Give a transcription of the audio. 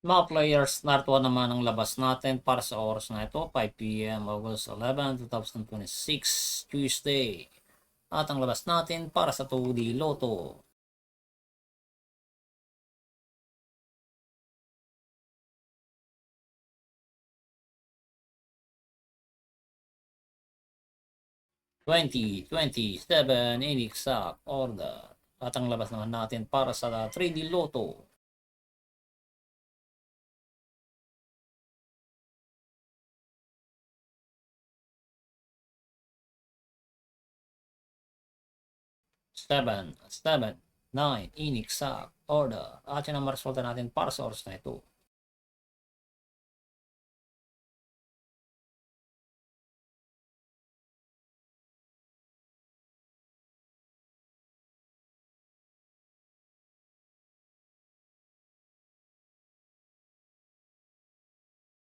Mga players, narito naman ang labas natin para sa oras na ito, 5 PM, August 11, 2026, Tuesday. At ang labas natin para sa 2D Lotto. 2027 in exact order. At ang labas naman natin para sa 3D Lotto. 7, 7, 9 in exact order. At yan ang resulta natin para sa oras na ito.